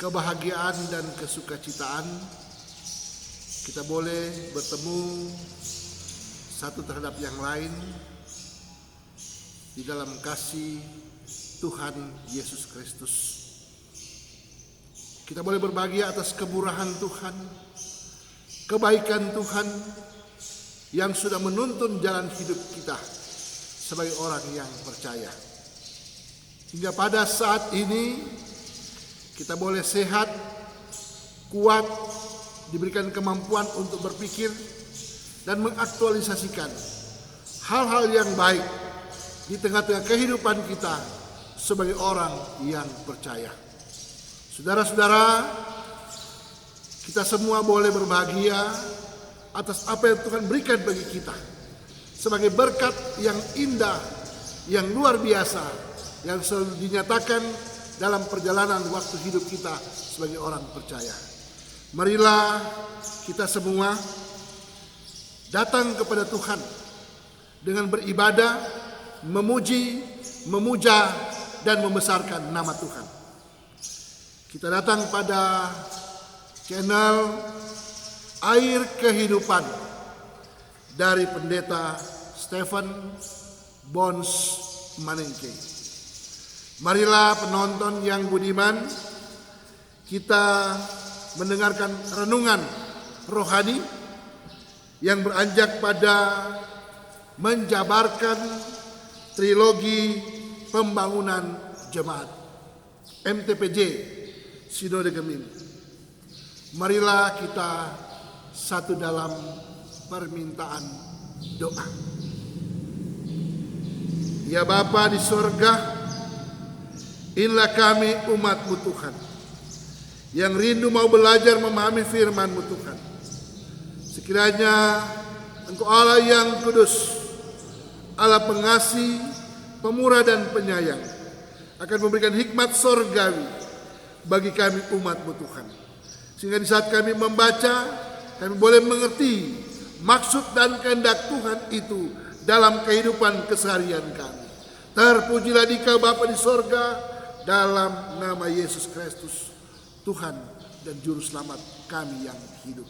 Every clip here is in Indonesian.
kebahagiaan dan kesukacitaan kita boleh bertemu satu terhadap yang lain di dalam kasih Tuhan Yesus Kristus. Kita boleh berbahagia atas kemurahan Tuhan, kebaikan Tuhan yang sudah menuntun jalan hidup kita sebagai orang yang percaya. Hingga pada saat ini kita boleh sehat, kuat, diberikan kemampuan untuk berpikir dan mengaktualisasikan hal-hal yang baik di tengah-tengah kehidupan kita sebagai orang yang percaya. Saudara-saudara, kita semua boleh berbahagia atas apa yang Tuhan berikan bagi kita sebagai berkat yang indah, yang luar biasa, yang selalu dinyatakan dalam perjalanan waktu hidup kita sebagai orang percaya. Marilah kita semua datang kepada Tuhan dengan beribadah, memuji, memuja, dan membesarkan nama Tuhan. Kita datang pada channel Air Kehidupan dari Pendeta Stephen Bons Manengke. Marilah penonton yang budiman, kita mendengarkan renungan rohani yang beranjak pada menjabarkan trilogi pembangunan jemaat MTPJ Sinode Gemim. Marilah kita satu dalam permintaan doa. Ya Bapa di sorga, inilah kami umat-Mu Tuhan, yang rindu mau belajar memahami firman-Mu Tuhan. Sekiranya Engkau Allah yang kudus, Allah pengasih, pemurah dan penyayang, akan memberikan hikmat sorgawi bagi kami umat-Mu Tuhan. Sehingga di saat kami membaca, kami boleh mengerti maksud dan kehendak Tuhan itu dalam kehidupan keseharian kami. Terpujilah Dikau Bapa di sorga, dalam nama Yesus Kristus, Tuhan dan Juru Selamat kami yang hidup.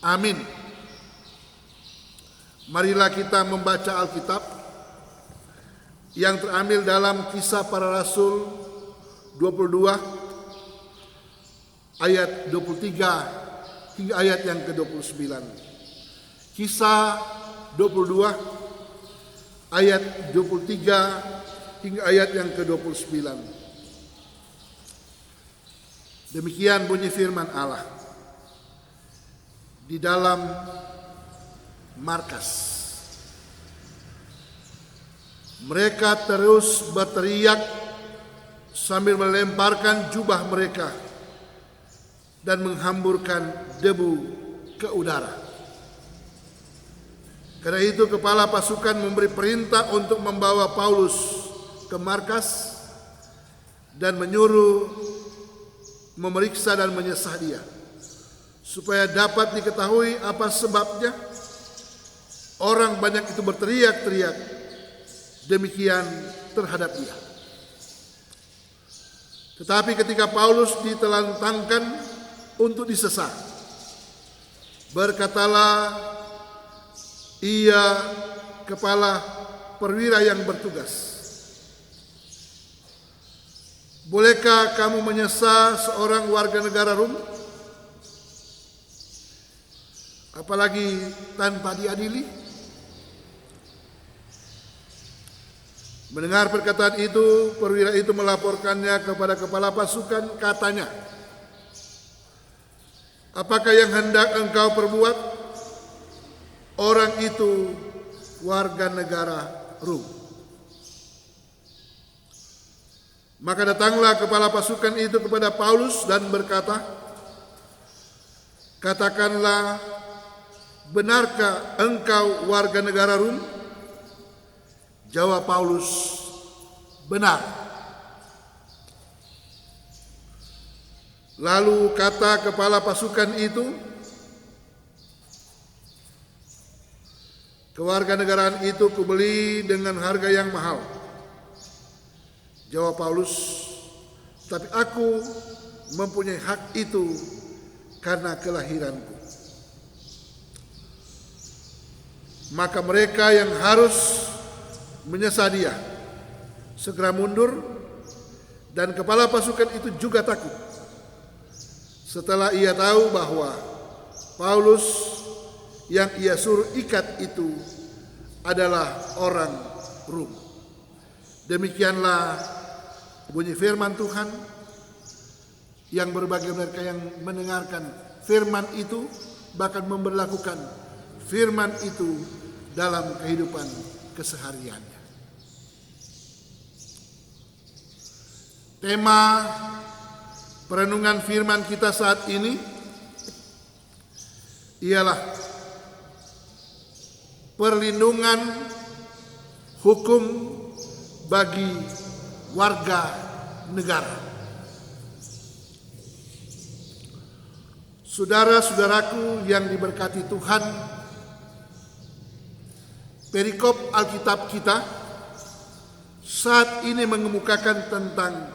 Amin. Marilah kita membaca Alkitab yang terambil dalam Kisah Para Rasul 22 ayat 23 hingga ayat yang ke-29. Kisah 22 ayat 23 hingga ayat yang ke-29. Demikian bunyi firman Allah. Di dalam markas, mereka terus berteriak sambil melemparkan jubah mereka dan menghamburkan debu ke udara. Karena itu kepala pasukan memberi perintah untuk membawa Paulus ke markas dan menyuruh memeriksa dan menyesah dia, supaya dapat diketahui apa sebabnya orang banyak itu berteriak-teriak demikian terhadap dia. Tetapi ketika Paulus ditelantangkan untuk disesah, berkatalah ia kepala perwira yang bertugas, "Bolehkah kamu menyesah seorang warga negara Rom, apalagi tanpa diadili?" Mendengar perkataan itu, perwira itu melaporkannya kepada kepala pasukan. Katanya, "Apakah yang hendak engkau perbuat? Orang itu warga negara Rom." Maka datanglah kepala pasukan itu kepada Paulus dan berkata, "Katakanlah, benarkah engkau warga negara Rom?" Jawab Paulus, "Benar." Lalu kata kepala pasukan itu, "Kewarganegaraan itu kubeli dengan harga yang mahal." Jawab Paulus, tetapi aku mempunyai hak itu karena kelahiranku. Maka mereka yang harus menyesal dia segera mundur, dan kepala pasukan itu juga takut setelah ia tahu bahwa Paulus yang ia suruh ikat itu adalah orang Rom. Demikianlah bunyi firman Tuhan, yang berbagai mereka yang mendengarkan firman itu bahkan memberlakukan firman itu dalam kehidupan kesehariannya. Tema perenungan firman kita saat ini ialah perlindungan hukum bagi warga negara. Saudara-saudaraku yang diberkati Tuhan, perikop Alkitab kita saat ini mengemukakan tentang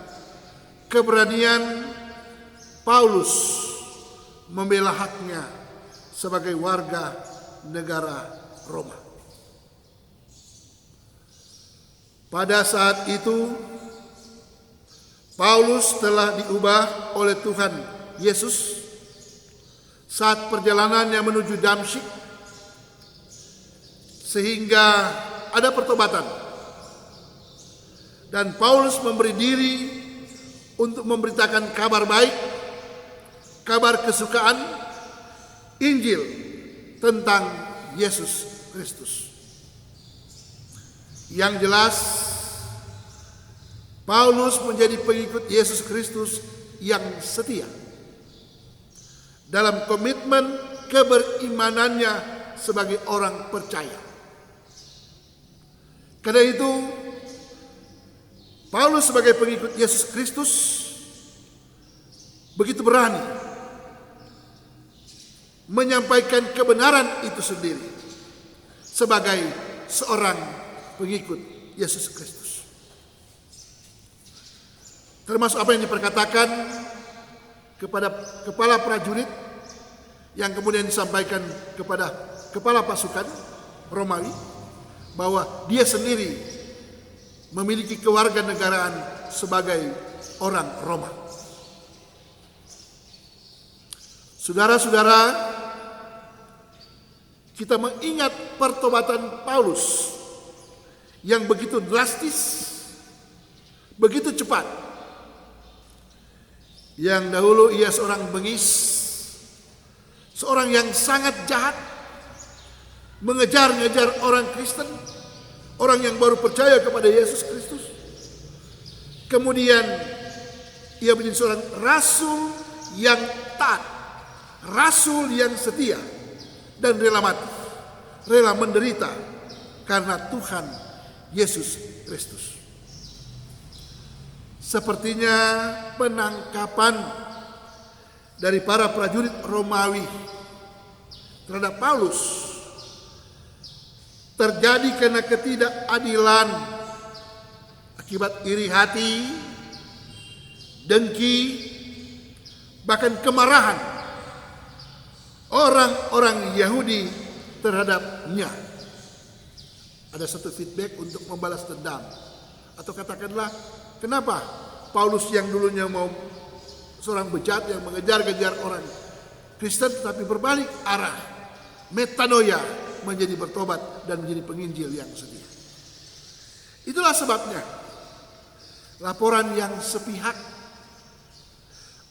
keberanian Paulus membela haknya sebagai warga negara Roma. Pada saat itu Paulus telah diubah oleh Tuhan Yesus saat perjalanannya menuju Damsyik, sehingga ada pertobatan, dan Paulus memberi diri untuk memberitakan kabar baik, kabar kesukaan, Injil tentang Yesus Kristus. Yang jelas, Paulus menjadi pengikut Yesus Kristus yang setia dalam komitmen keberimanannya sebagai orang percaya. Karena itu, Paulus sebagai pengikut Yesus Kristus begitu berani menyampaikan kebenaran itu sendiri sebagai seorang pengikut Yesus Kristus. Termasuk apa yang diperkatakan kepada kepala prajurit yang kemudian disampaikan kepada kepala pasukan Romawi bahwa dia sendiri memiliki kewarganegaraan sebagai orang Roma. Saudara-saudara, kita mengingat pertobatan Paulus yang begitu drastis, begitu cepat. Yang dahulu ia seorang bengis, seorang yang sangat jahat, mengejar-ngejar orang Kristen, orang yang baru percaya kepada Yesus Kristus. Kemudian ia menjadi seorang rasul yang taat, rasul yang setia, dan rela mati, rela menderita karena Tuhan Yesus Kristus. Sepertinya penangkapan dari para prajurit Romawi terhadap Paulus terjadi karena ketidakadilan akibat iri hati, dengki, bahkan kemarahan orang-orang Yahudi terhadapnya. Ada satu feedback untuk membalas dendam, atau katakanlah, kenapa Paulus yang dulunya mau seorang bejat yang mengejar-kejar orang Kristen tetapi berbalik arah, metanoia, menjadi bertobat dan menjadi penginjil yang setia. Itulah sebabnya laporan yang sepihak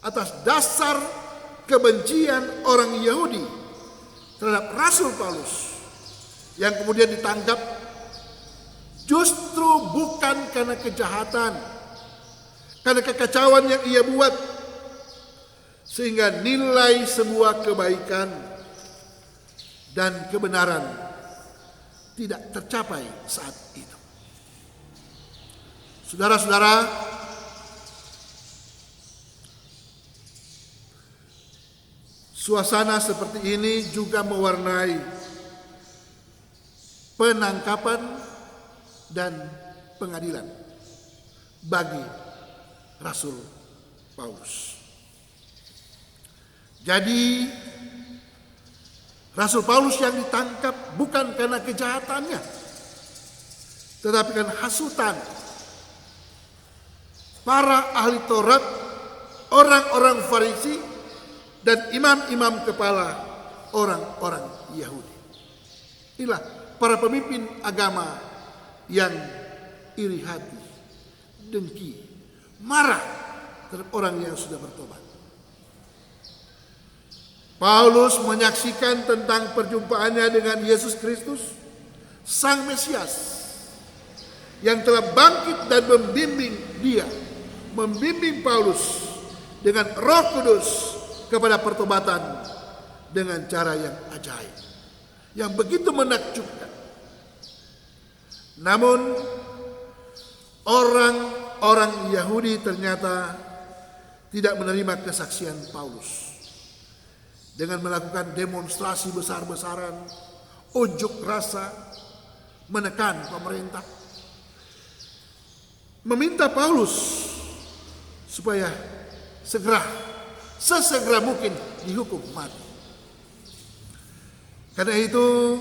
atas dasar kebencian orang Yahudi terhadap Rasul Paulus yang kemudian ditangkap justru bukan karena kejahatan, karena kekacauan yang ia buat, sehingga nilai sebuah kebaikan dan kebenaran tidak tercapai saat itu. Saudara-saudara, suasana seperti ini juga mewarnai penangkapan dan pengadilan bagi Rasul Paulus. Jadi Rasul Paulus yang ditangkap bukan karena kejahatannya, tetapi karena hasutan para ahli Taurat, orang-orang Farisi, dan imam-imam kepala orang-orang Yahudi. Inilah para pemimpin agama yang iri hati, dengki, marah terhadap orang yang sudah bertobat. Paulus menyaksikan tentang perjumpaannya dengan Yesus Kristus, Sang Mesias, yang telah bangkit dan membimbing Paulus dengan Roh Kudus kepada pertobatan dengan cara yang ajaib, yang begitu menakjubkan. Namun orang-orang Yahudi ternyata tidak menerima kesaksian Paulus dengan melakukan demonstrasi besar-besaran, unjuk rasa, menekan pemerintah, meminta Paulus supaya sesegera mungkin dihukum mati. Karena itu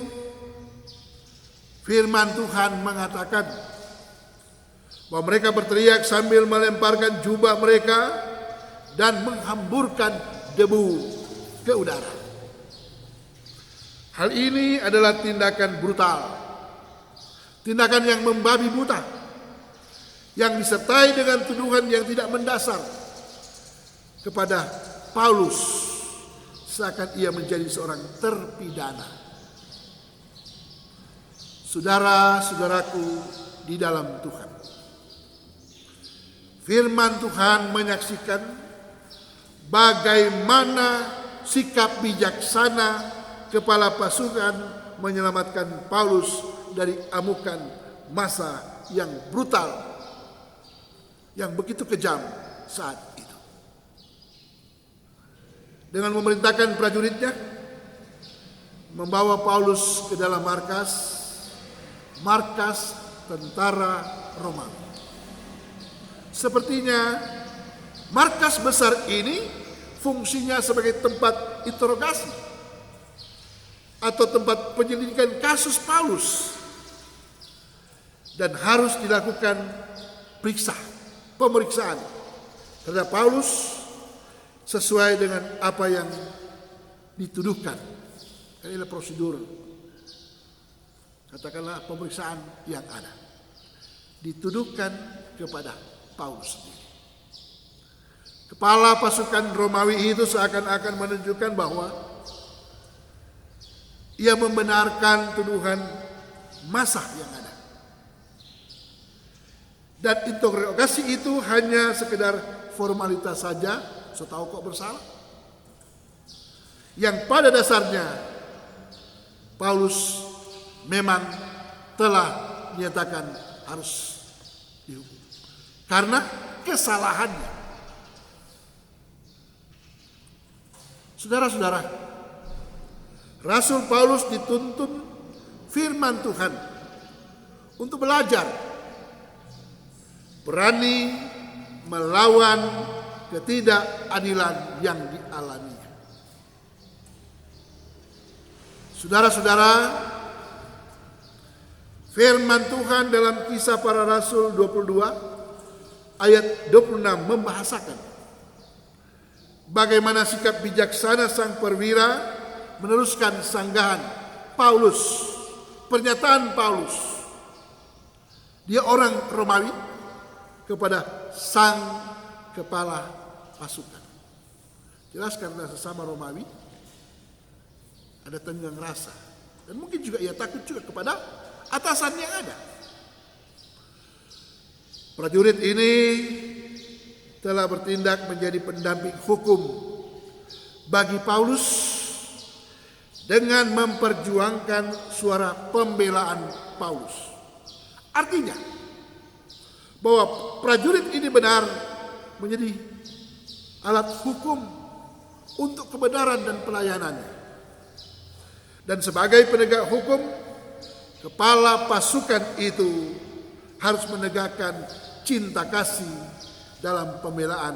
firman Tuhan mengatakan bahwa mereka berteriak sambil melemparkan jubah mereka dan menghamburkan debu ke udara. Hal ini adalah tindakan brutal, tindakan yang membabi buta, yang disertai dengan tuduhan yang tidak mendasar kepada Paulus, seakan ia menjadi seorang terpidana. Saudara-saudaraku di dalam Tuhan, firman Tuhan menyaksikan bagaimana sikap bijaksana kepala pasukan menyelamatkan Paulus dari amukan massa yang brutal, yang begitu kejam saat itu. Dengan memerintahkan prajuritnya membawa Paulus ke dalam markas tentara Romawi. Sepertinya markas besar ini fungsinya sebagai tempat interogasi atau tempat penyelidikan kasus Paulus, dan harus dilakukan pemeriksaan terhadap Paulus sesuai dengan apa yang dituduhkan. Inilah prosedur, katakanlah pemeriksaan yang ada, dituduhkan kepada Paulus sendiri. Kepala pasukan Romawi itu seakan-akan menunjukkan bahwa ia membenarkan tuduhan massa yang ada. Dan interogasi itu hanya sekedar formalitas saja, setahu kok bersalah. Yang pada dasarnya Paulus memang telah dinyatakan harus dihukum karena kesalahannya. Saudara-saudara, Rasul Paulus dituntun firman Tuhan untuk belajar berani melawan ketidakadilan yang dialaminya. Saudara-saudara, firman Tuhan dalam Kisah Para Rasul 22 ayat 26 membahasakan bagaimana sikap bijaksana sang perwira meneruskan sanggahan Paulus, pernyataan Paulus. Dia orang Romawi kepada sang kepala pasukan. Jelas karena sesama Romawi ada tenggang rasa, dan mungkin juga ia takut juga kepada atasan yang ada. Prajurit ini telah bertindak menjadi pendamping hukum bagi Paulus dengan memperjuangkan suara pembelaan Paulus. Artinya bahwa prajurit ini benar menjadi alat hukum untuk kebenaran dan pelayanannya. Dan sebagai penegak hukum, kepala pasukan itu harus menegakkan cinta kasih dalam pembelaan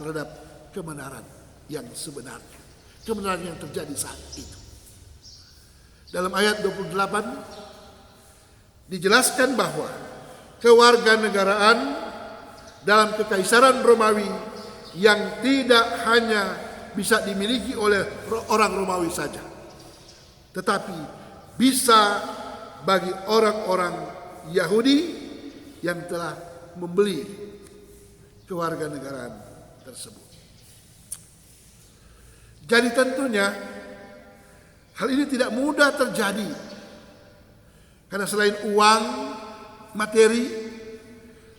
terhadap kebenaran yang sebenarnya, kebenaran yang terjadi saat itu. Dalam ayat 28 dijelaskan bahwa kewarganegaraan dalam kekaisaran Romawi yang tidak hanya bisa dimiliki oleh orang Romawi saja, tetapi bisa bagi orang-orang Yahudi yang telah membeli kewarganegaraan tersebut. Jadi tentunya hal ini tidak mudah terjadi, karena selain uang, materi,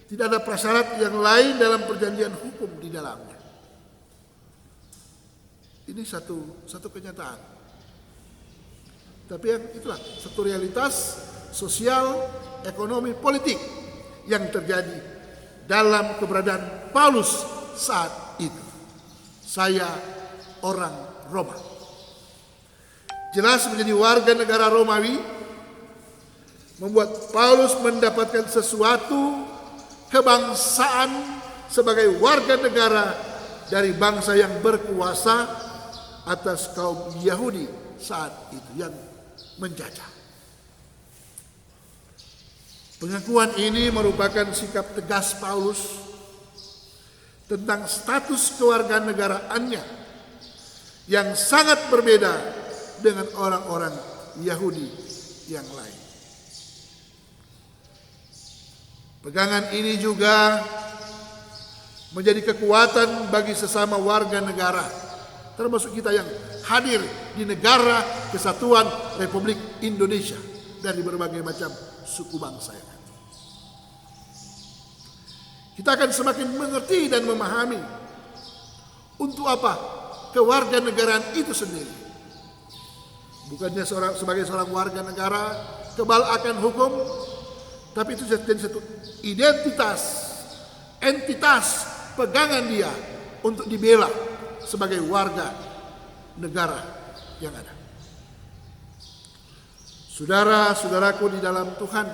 tidak ada prasyarat yang lain dalam perjanjian hukum di dalamnya. Ini satu kenyataan. Tapi yang itulah satu realitas sosial, ekonomi, politik yang terjadi dalam keberadaan Paulus saat itu. Saya orang Roma. Jelas menjadi warga negara Romawi membuat Paulus mendapatkan sesuatu kebangsaan sebagai warga negara dari bangsa yang berkuasa atas kaum Yahudi saat itu yang menjajah. Pengakuan ini merupakan sikap tegas Paulus tentang status kewarganegaraannya yang sangat berbeda dengan orang-orang Yahudi yang lain. Pegangan ini juga menjadi kekuatan bagi sesama warga negara, termasuk kita yang hadir di negara kesatuan Republik Indonesia dari berbagai macam suku bangsa yang ada. Kita akan semakin mengerti dan memahami untuk apa kewarganegaraan itu sendiri. Bukannya sebagai seorang warga negara kebal akan hukum, tapi itu jadi satu identitas, entitas, pegangan dia untuk dibela sebagai warga negara yang ada. Saudara-saudaraku di dalam Tuhan,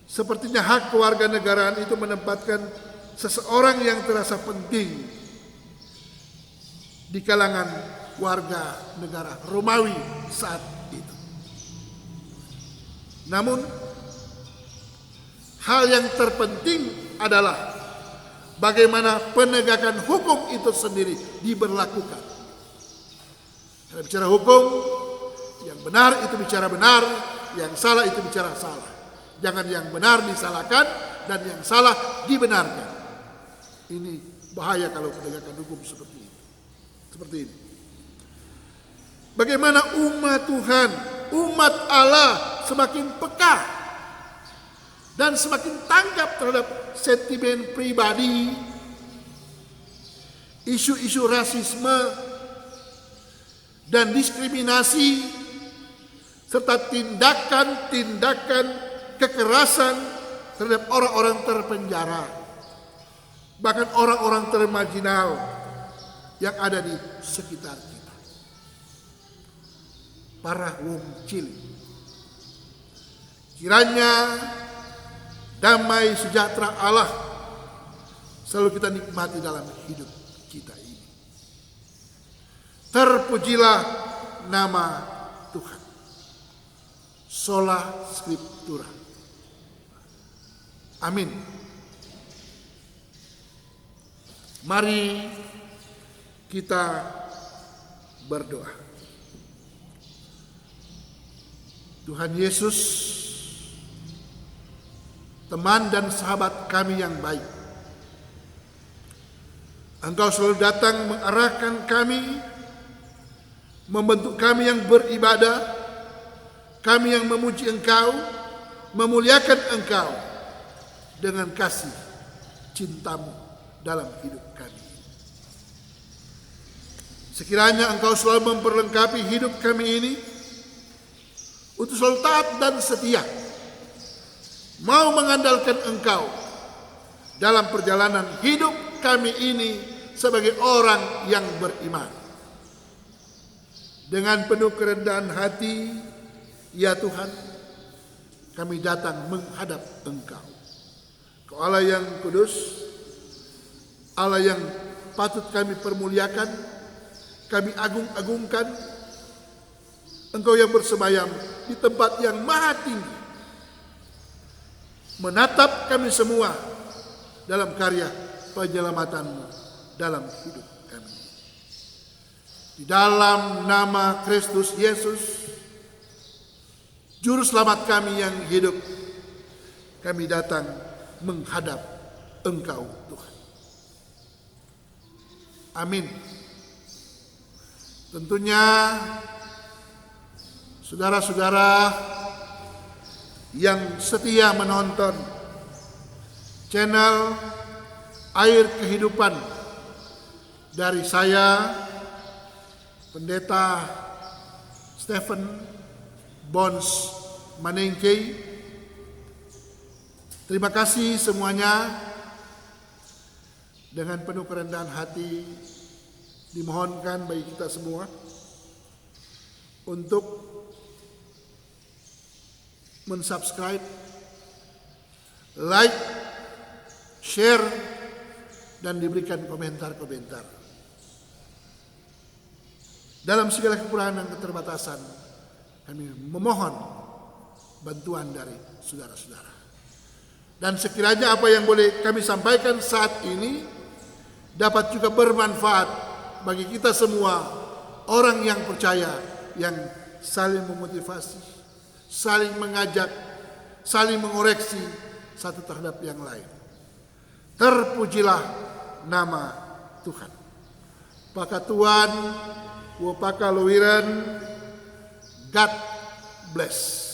sepertinya hak kewarganegaraan itu menempatkan seseorang yang terasa penting di kalangan warga negara Romawi saat itu. Namun hal yang terpenting adalah bagaimana penegakan hukum itu sendiri diberlakukan. Karena bicara hukum, yang benar itu bicara benar, yang salah itu bicara salah. Jangan yang benar disalahkan dan yang salah dibenarkan. Ini bahaya kalau penegakan hukum seperti ini. Seperti ini. Bagaimana umat Tuhan, umat Allah semakin peka dan semakin tanggap terhadap sentimen pribadi, isu-isu rasisme dan diskriminasi, serta tindakan-tindakan kekerasan terhadap orang-orang terpenjara, bahkan orang-orang termarginal yang ada di sekitar kita. Para wong cilik. Kiranya damai sejahtera Allah selalu kita nikmati dalam hidup kita ini. Terpujilah nama Tuhan. Sola Scriptura. Amin. Mari kita berdoa. Tuhan Yesus, teman dan sahabat kami yang baik, Engkau selalu datang mengarahkan kami, membentuk kami yang beribadah, kami yang memuji Engkau, memuliakan Engkau dengan kasih cinta-Mu dalam hidup kami. Sekiranya Engkau selalu memperlengkapi hidup kami ini untuk selalu taat dan setia, mau mengandalkan Engkau dalam perjalanan hidup kami ini sebagai orang yang beriman. Dengan penuh kerendahan hati, ya Tuhan, kami datang menghadap Engkau. Kau Allah yang kudus, Allah yang patut kami permuliakan, kami agung-agungkan, Engkau yang bersemayam di tempat yang maha tinggi, menatap kami semua dalam karya penyelamatan-Mu dalam hidup kami. Di dalam nama Kristus Yesus, Juru Selamat kami yang hidup, kami datang menghadap Engkau Tuhan. Amin. Tentunya saudara-saudara yang setia menonton channel Air Kehidupan dari saya, Pendeta Stephen Bons Manengkei. Terima kasih semuanya. Dengan penuh kerendahan hati dimohonkan bagi kita semua untuk mensubscribe, like, share, dan diberikan komentar-komentar. Dalam segala kekurangan dan keterbatasan, kami memohon bantuan dari saudara-saudara. Dan sekiranya apa yang boleh kami sampaikan saat ini dapat juga bermanfaat bagi kita semua, orang yang percaya, yang saling memotivasi, saling mengajak, saling mengoreksi satu terhadap yang lain. Terpujilah nama Tuhan. Pakatuan, Wopaka Lowiran, God bless.